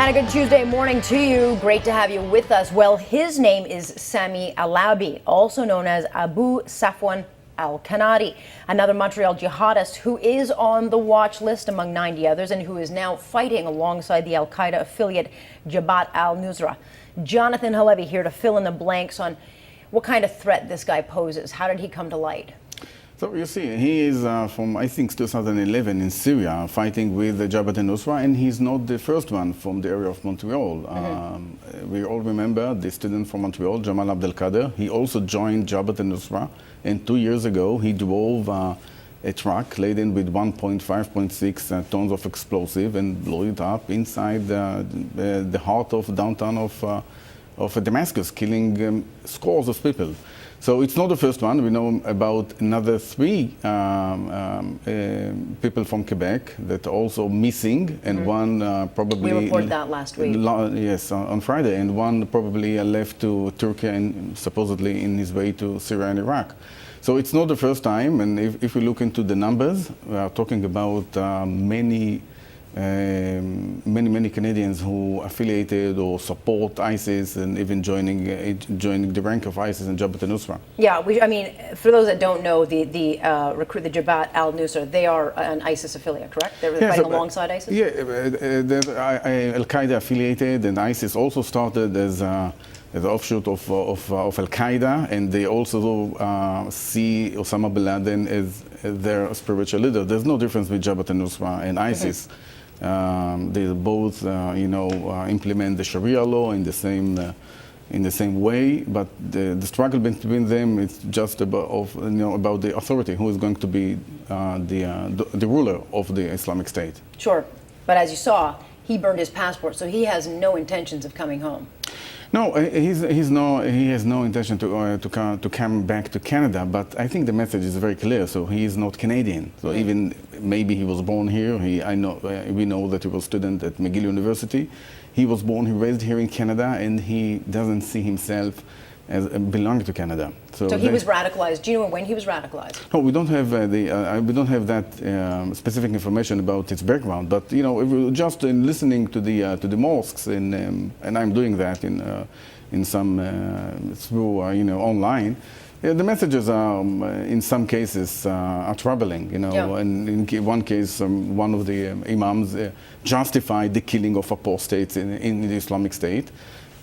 And a good Tuesday morning to you. Great to have you with us. Well, his name is Sami Alabi, also known as Abu Safwan al-Kanadi, another Montreal jihadist who is on the watch list among 90 others and who is now fighting alongside the Al-Qaeda affiliate Jabhat al-Nusra. Jonathan Halevi here to fill in the blanks on what kind of threat this guy poses. How did he come to light? So you see, he is from, I think, 2011 in Syria, fighting with the Jabhat al-Nusra, and he's not the first one from the area of Montreal. We all remember the student from Montreal, Jamal Abdelkader. He also joined Jabhat al-Nusra, and 2 years ago he drove a truck laden with 1.5.6 tons of explosive and blew it up inside the heart of downtown of Damascus, killing scores of people. So it's not the first one. We know about another 3 people from Quebec that are also missing, and one probably... We reported that last week. Yes, on Friday, and one probably left to Turkey and supposedly in his way to Syria and Iraq. So it's not the first time, and if we look into the numbers, we are talking about many Canadians who affiliated or support ISIS and even joining the rank of ISIS and Jabhat al-Nusra. Yeah, I mean, for those that don't know, the Jabhat al-Nusra, they are an ISIS affiliate, correct? They're fighting alongside ISIS? Yeah, Al-Qaeda affiliated, and ISIS also started as an offshoot of Al-Qaeda, and they also see Osama bin Laden as their spiritual leader. There's no difference with Jabhat al-Nusra and ISIS. They both, implement the Sharia law in the same way, but the struggle between them is just about the authority, who is going to be the ruler of the Islamic State. Sure, but as you saw, he burned his passport, so he has no intentions of coming home. No, he has no intention to come back to Canada, but I think the message is very clear. So he is not Canadian. So even maybe he was born here. We know that he was a student at McGill University. He was born, he raised here in Canada, and he doesn't see himself as belonging to Canada. So he was radicalized. Do you know when he was radicalized? No, we don't have that specific information about his background. But just in listening to the mosques, and I'm doing that in some through online. The messages are, in some cases, are troubling. And in one case, one of the imams justified the killing of apostates in the Islamic State.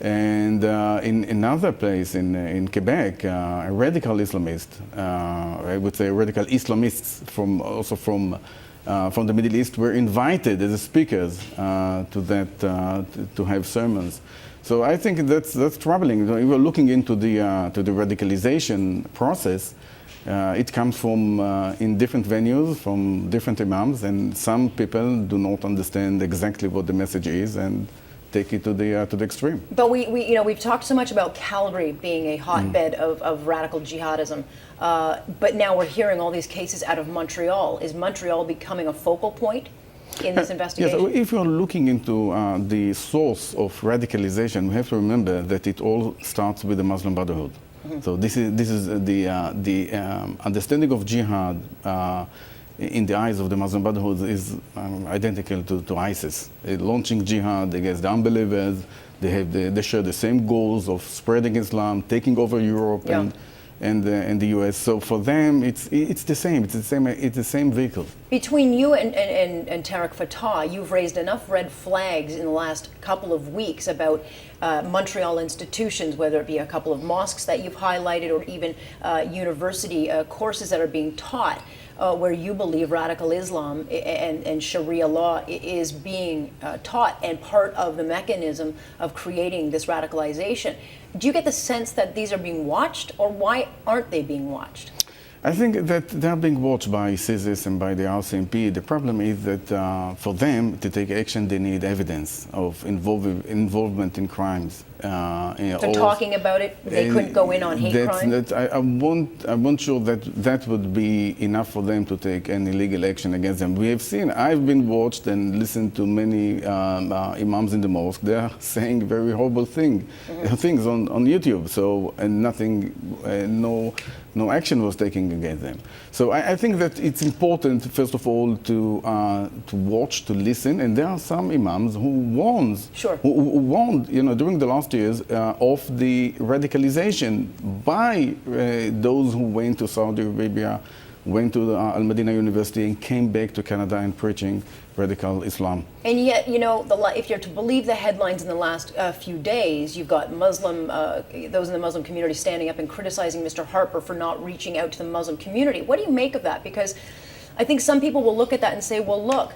And in another place in Quebec, a radical Islamist, I would say radical Islamists from the Middle East were invited as speakers to have sermons. So I think that's troubling. We were looking into the radicalization process. It comes from in different venues, from different imams, and some people do not understand exactly what the message is and take it to the extreme. But we've talked so much about Calgary being a hotbed of radical jihadism, but now we're hearing all these cases out of Montreal. Is Montreal becoming a focal point in this investigation? Yes, if you're looking into the source of radicalization, we have to remember that it all starts with the Muslim Brotherhood. So this is the understanding of jihad in the eyes of the Muslim Brotherhood is identical to ISIS. Launching jihad against the unbelievers, they share the same goals of spreading Islam, taking over Europe and the US. So for them, it's the same. It's the same vehicle. Between you and Tariq Fatah, you've raised enough red flags in the last couple of weeks about Montreal institutions, whether it be a couple of mosques that you've highlighted or even university courses that are being taught where you believe radical Islam and Sharia law is being taught and part of the mechanism of creating this radicalization. Do you get the sense that these are being watched, or why aren't they being watched? I think that they're being watched by CSIS and by the RCMP. The problem is that for them to take action, they need evidence of involvement in crimes. So talking about it, they couldn't go in on hate crime? I'm not sure that would be enough for them to take any legal action against them. We have seen, I've been watched and listened to many imams in the mosque. They are saying very horrible things on YouTube. So, and nothing, no action was taken against them. So I think that it's important, first of all, to watch, to listen. And there are some imams who warned, during the last years of the radicalization by those who went to Saudi Arabia, went to the Al-Madinah University and came back to Canada and preaching radical Islam. And yet, if you're to believe the headlines in the last few days, you've got those in the Muslim community standing up and criticizing Mr. Harper for not reaching out to the Muslim community. What do you make of that? Because I think some people will look at that and say, well, look,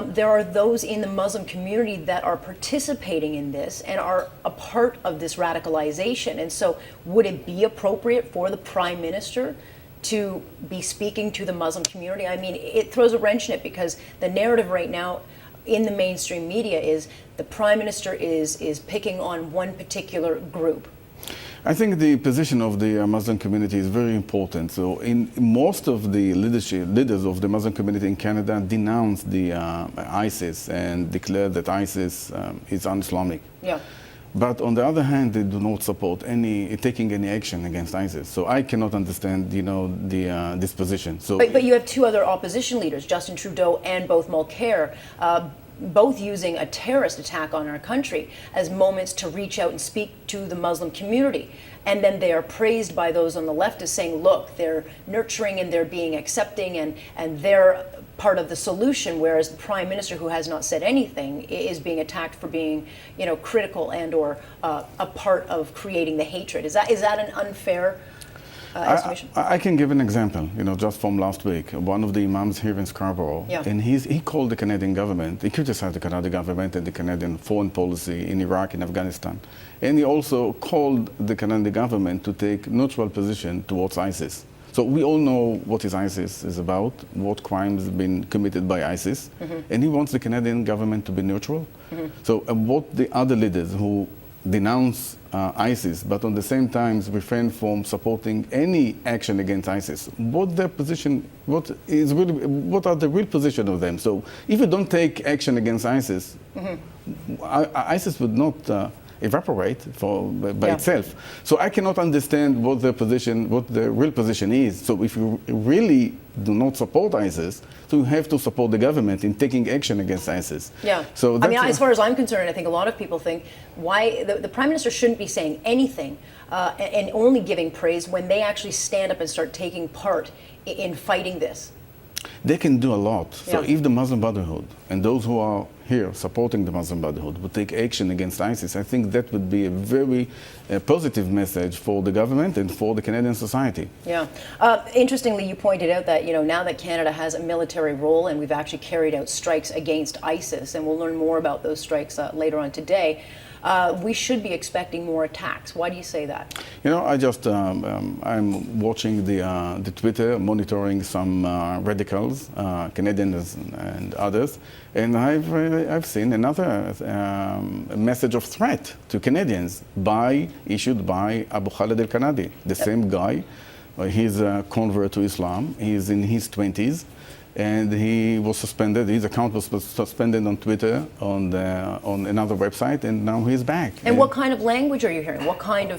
there are those in the Muslim community that are participating in this and are a part of this radicalization. And so would it be appropriate for the Prime Minister to be speaking to the Muslim community? I mean, it throws a wrench in it because the narrative right now in the mainstream media is the Prime Minister is picking on one particular group. I think the position of the Muslim community is very important. So in most of the leaders of the Muslim community in Canada denounced the ISIS and declared that ISIS is un-Islamic. Yeah. But on the other hand, they do not support taking any action against ISIS. So I cannot understand, this position. So, but you have two other opposition leaders, Justin Trudeau and both Mulcair, both using a terrorist attack on our country as moments to reach out and speak to the Muslim community. And then they are praised by those on the left as saying, look, they're nurturing and they're being accepting and they're part of the solution, whereas the Prime Minister, who has not said anything, is being attacked for being, critical and or a part of creating the hatred. Is that an unfair estimation? I can give an example, just from last week. One of the imams here in Scarborough, and he called the Canadian government, he criticized the Canadian government and the Canadian foreign policy in Iraq and Afghanistan. And he also called the Canadian government to take neutral position towards ISIS. So we all know what ISIS is about, what crimes have been committed by ISIS, and he wants the Canadian government to be neutral. So what the other leaders who denounce ISIS, but on the same time refrain from supporting any action against ISIS, what are the real position of them? So if you don't take action against ISIS, ISIS would not evaporate by itself. So I cannot understand what the real position is. So if you really do not support ISIS, so you have to support the government in taking action against ISIS. Yeah. So as far as I'm concerned, I think a lot of people think why the Prime Minister shouldn't be saying anything and only giving praise when they actually stand up and start taking part in fighting this. They can do a lot. So if the Muslim Brotherhood and those who are here supporting the Muslim Brotherhood would take action against ISIS, I think that would be a very positive message for the government and for the Canadian society. Yeah. Interestingly, you pointed out that, now that Canada has a military role and we've actually carried out strikes against ISIS, and we'll learn more about those strikes later on today, we should be expecting more attacks. Why do you say that? I'm watching the Twitter, monitoring some radicals, Canadians and others, and I've seen another message of threat to Canadians issued by Abu Khalid al-Kanadi, the same guy. He's a convert to Islam. He's in his 20s. And he was suspended. His account was suspended on Twitter, on another website, and now he's back. And what kind of language are you hearing? What kind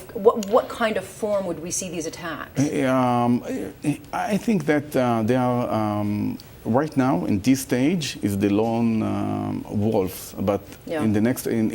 of form would we see these attacks? I think that they are right now in this stage is the lone wolves, but in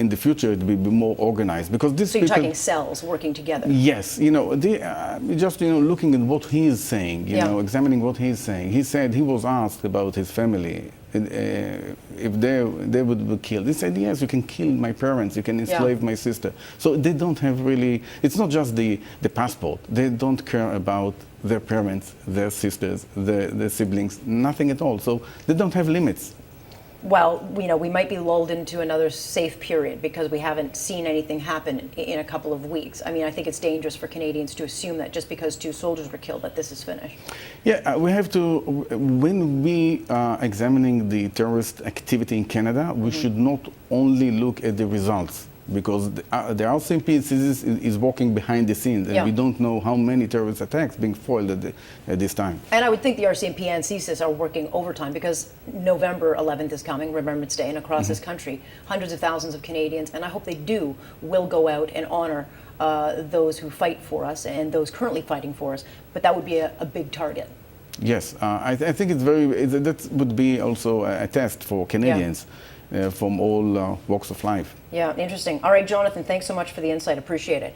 the future it will be more organized because this. So you're talking cells working together. Yes, just looking at what he is saying, examining what he is saying. He said he was asked about his family. If they would be killed. He said, yes, you can kill my parents, you can enslave my sister. So they don't have really, it's not just the passport. They don't care about their parents, their sisters, their siblings, nothing at all. So they don't have limits. Well, we might be lulled into another safe period because we haven't seen anything happen in a couple of weeks. I mean, I think it's dangerous for Canadians to assume that just because 2 soldiers were killed that this is finished. Yeah, we have to, when we are examining the terrorist activity in Canada, we should not only look at the results. because the RCMP is working behind the scenes, and we don't know how many terrorist attacks being foiled at this time. And I would think the RCMP and CSIS are working overtime because November 11th is coming, Remembrance Day, and across this country, hundreds of thousands of Canadians, and I hope they will go out and honor those who fight for us and those currently fighting for us, but that would be a big target. Yes, I think that would be also a test for Canadians from all walks of life. Yeah, interesting. All right, Jonathan, thanks so much for the insight. Appreciate it.